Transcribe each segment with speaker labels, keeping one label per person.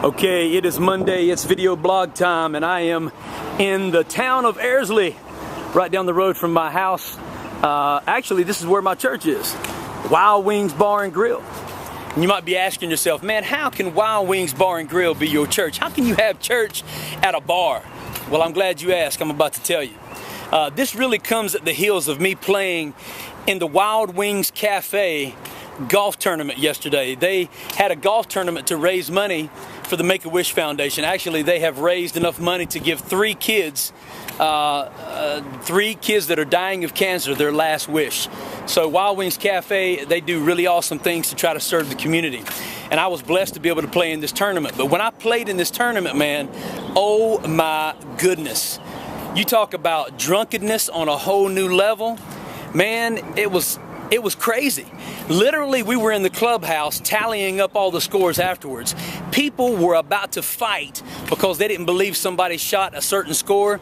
Speaker 1: Okay, it is Monday, it's video blog time, and I am in the town of Airsley, right down the road from my house. Actually, this is where my church is, Wild Wings Bar and Grill. And you might be asking yourself, man, how can Wild Wings Bar and Grill be your church? How can you have church at a bar? Well, I'm glad you asked. I'm about to tell you. This really comes at the heels of me playing in the Wild Wings Cafe golf tournament yesterday. They had a golf tournament to raise money for the Make-A-Wish Foundation. Actually, they have raised enough money to give three kids that are dying of cancer their last wish. So Wild Wings Cafe, they do really awesome things to try to serve the community. And I was blessed to be able to play in this tournament. But when I played in this tournament, man, oh my goodness. You talk about drunkenness on a whole new level. Man, it was crazy. Literally, we were in the clubhouse tallying up all the scores afterwards. People were about to fight because they didn't believe somebody shot a certain score.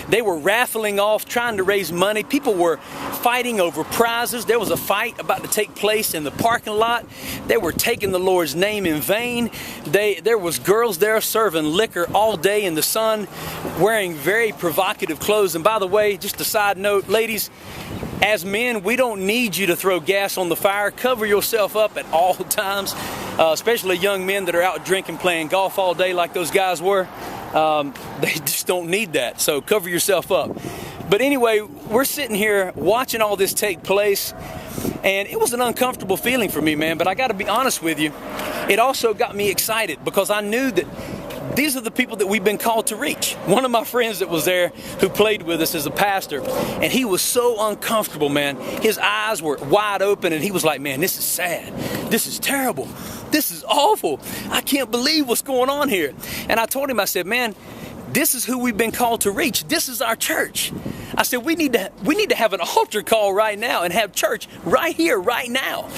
Speaker 1: They were raffling off, trying to raise money. People were fighting over prizes. There was a fight about to take place in the parking lot. They were taking the Lord's name in vain. There was girls there serving liquor all day in the sun, wearing very provocative clothes. And by the way, just a side note, ladies, as men, we don't need you to throw gas on the fire. Cover yourself up at all times, especially young men that are out drinking, playing golf all day like those guys were. They just don't need that, so cover yourself up. But anyway, we're sitting here watching all this take place, and it was an uncomfortable feeling for me, man, but I got to be honest with you. It also got me excited because I knew that these are the people that we've been called to reach. One of my friends that was there who played with us is a pastor, and he was so uncomfortable, man. His eyes were wide open, and he was like, man, this is sad. This is terrible. This is awful. I can't believe what's going on here. And I told him, I said, man, this is who we've been called to reach. This is our church. I said, we need to have an altar call right now and have church right here, right now.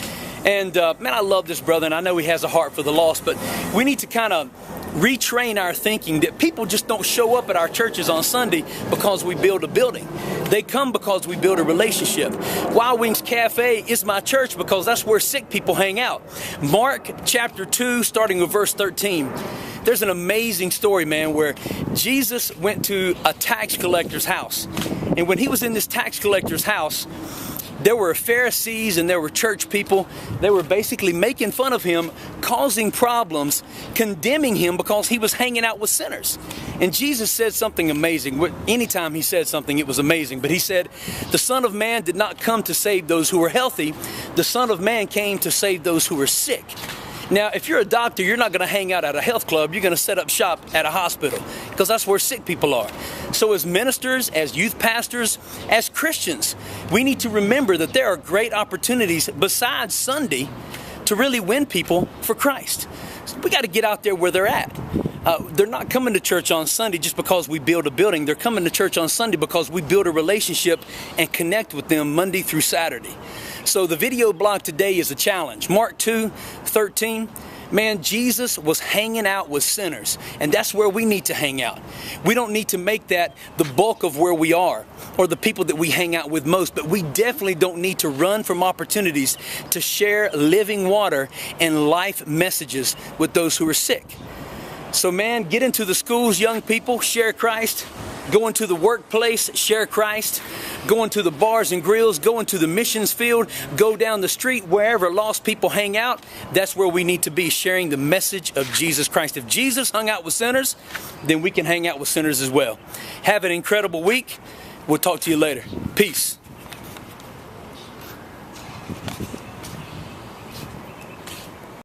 Speaker 1: And man, I love this brother, and I know he has a heart for the lost, but we need to kind of retrain our thinking that people just don't show up at our churches on Sunday because we build a building. They come because we build a relationship. Wild Wings Cafe is my church because that's where sick people hang out. Mark chapter 2, starting with verse 13. There's an amazing story, man, where Jesus went to a tax collector's house. And when he was in this tax collector's house, there were Pharisees and there were church people. They were basically making fun of him, causing problems, condemning him because he was hanging out with sinners. And Jesus said something amazing. Anytime he said something, it was amazing. But he said, the Son of Man did not come to save those who were healthy. The Son of Man came to save those who were sick. Now, if you're a doctor, you're not going to hang out at a health club. You're going to set up shop at a hospital because that's where sick people are. So as ministers, as youth pastors, as Christians, we need to remember that there are great opportunities besides Sunday to really win people for Christ. So we got to get out there where they're at. They're not coming to church on Sunday just because we build a building. They're coming to church on Sunday because we build a relationship and connect with them Monday through Saturday. So the video blog today is a challenge. Mark 2:13. Man, Jesus was hanging out with sinners, and that's where we need to hang out. We don't need to make that the bulk of where we are or the people that we hang out with most, but we definitely don't need to run from opportunities to share living water and life messages with those who are sick. So man, get into the schools, young people, share Christ. Go into the workplace, share Christ. Go into the bars and grills, go into the missions field, go down the street, wherever lost people hang out. That's where we need to be, sharing the message of Jesus Christ. If Jesus hung out with sinners, then we can hang out with sinners as well. Have an incredible week. We'll talk to you later. Peace.